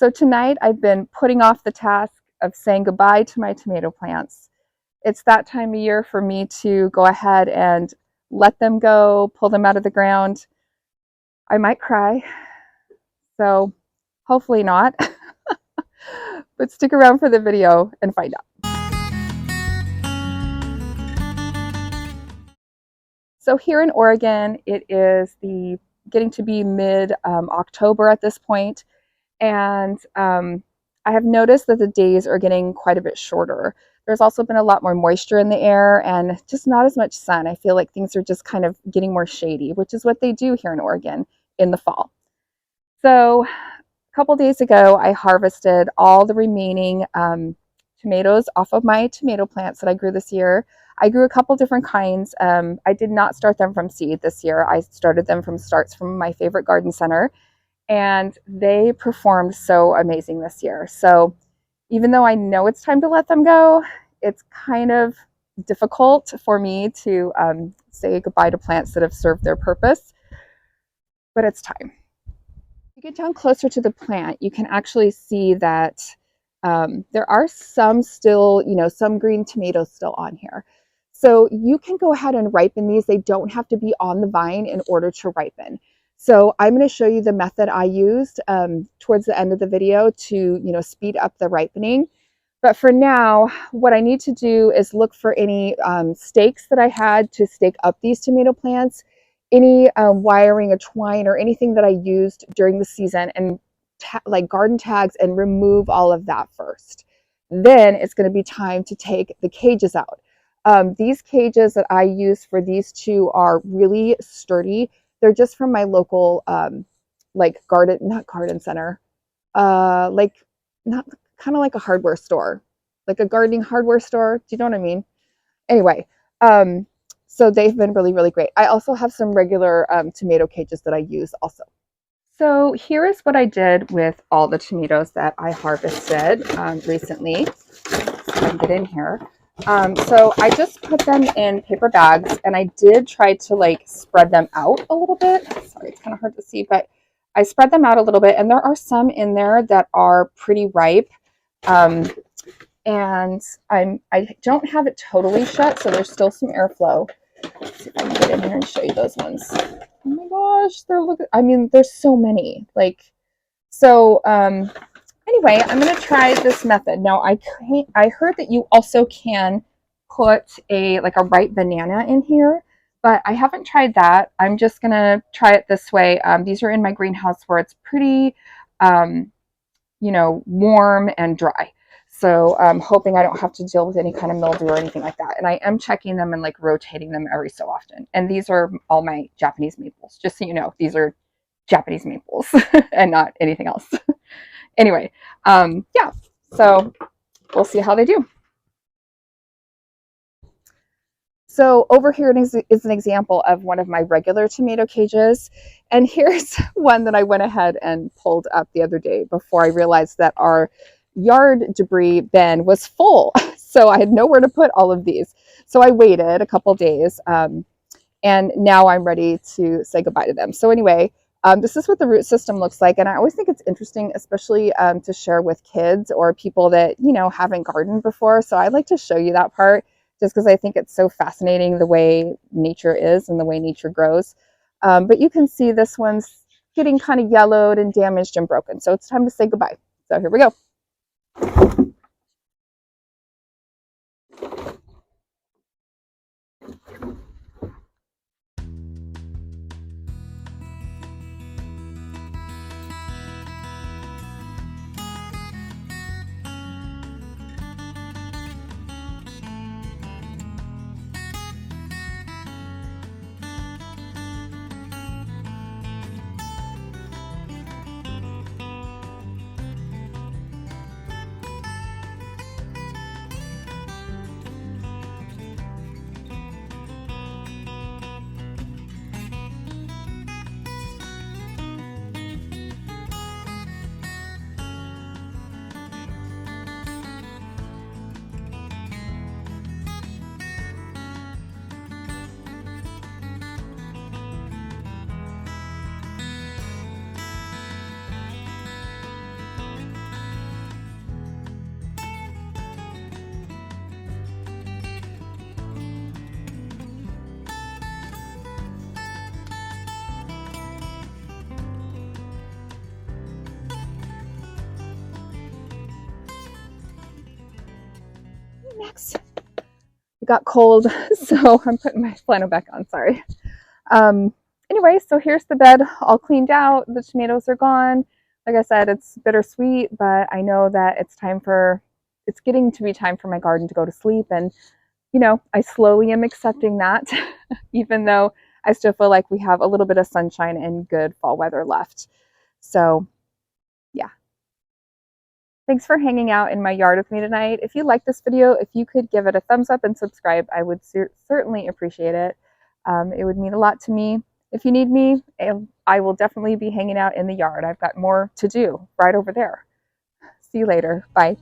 So tonight I've been putting off the task of saying goodbye to my tomato plants. It's that time of year for me to go ahead and let them go, pull them out of the ground. I might cry, so hopefully not, but stick around for the video and find out. So here in Oregon, it is getting to be mid-October at this point, and I have noticed that the days are getting quite a bit shorter. There's also been a lot more moisture in the air and just not as much sun. I feel like things are just kind of getting more shady, which is what they do here in Oregon in the fall. So a couple days ago, I harvested all the remaining tomatoes off of my tomato plants that I grew this year. I grew a couple different kinds. I did not start them from seed this year. I started them from starts from my favorite garden center, and they performed so amazing this year. So even though I know it's time to let them go, it's kind of difficult for me to say goodbye to plants that have served their purpose, but it's time. If you get down closer to the plant, you can actually see that there are some still, some green tomatoes still on here. So you can go ahead and ripen these. They don't have to be on the vine in order to ripen. So I'm going to show you the method I used towards the end of the video to, speed up the ripening. But for now, what I need to do is look for any stakes that I had to stake up these tomato plants, any wiring, a twine, or anything that I used during the season, and like garden tags, and remove all of that first. Then it's going to be time to take the cages out. These cages that I use for these two are really sturdy. They're just from my local like not garden center, like not kind of like a hardware store, like a gardening hardware store. Do you know what I mean? Anyway, so they've been really, really great. I also have some regular tomato cages that I use also. So here is what I did with all the tomatoes that I harvested recently. So I can get in here. So I just put them in paper bags, and I did try to like spread them out a little bit. Sorry, it's kind of hard to see, but I spread them out a little bit, and there are some in there that are pretty ripe. And I don't have it totally shut, so there's still some airflow. Let's see if I can get in here and show you those ones. Oh my gosh, there's so many. Anyway, I'm going to try this method. Now, I heard that you also can put a ripe banana in here, but I haven't tried that. I'm just going to try it this way. These are in my greenhouse where it's pretty, warm and dry. So I'm hoping I don't have to deal with any kind of mildew or anything like that. And I am checking them and rotating them every so often. And these are all my Japanese maples. Just so you know, these are Japanese maples and not anything else. Anyway, yeah, so we'll see how they do. So over here is an example of one of my regular tomato cages. And here's one that I went ahead and pulled up the other day before I realized that our yard debris bin was full. So I had nowhere to put all of these. So I waited a couple days, and now I'm ready to say goodbye to them. So anyway, this is what the root system looks like. And I always think it's interesting, especially to share with kids or people that, haven't gardened before. So I like to show you that part just because I think it's so fascinating the way nature is and the way nature grows. But you can see this one's getting kind of yellowed and damaged and broken. So it's time to say goodbye. So here we go. next. It got cold, so I'm putting my flannel back on, sorry. Anyway, so here's the bed all cleaned out. The tomatoes are gone. Like I said, it's bittersweet, but I know that it's getting to be time for my garden to go to sleep. And, I slowly am accepting that, even though I still feel like we have a little bit of sunshine and good fall weather left. So, yeah. Thanks for hanging out in my yard with me tonight. If you like this video, if you could give it a thumbs up and subscribe, I would certainly appreciate it. It would mean a lot to me. If you need me, I will definitely be hanging out in the yard. I've got more to do right over there. See you later. Bye.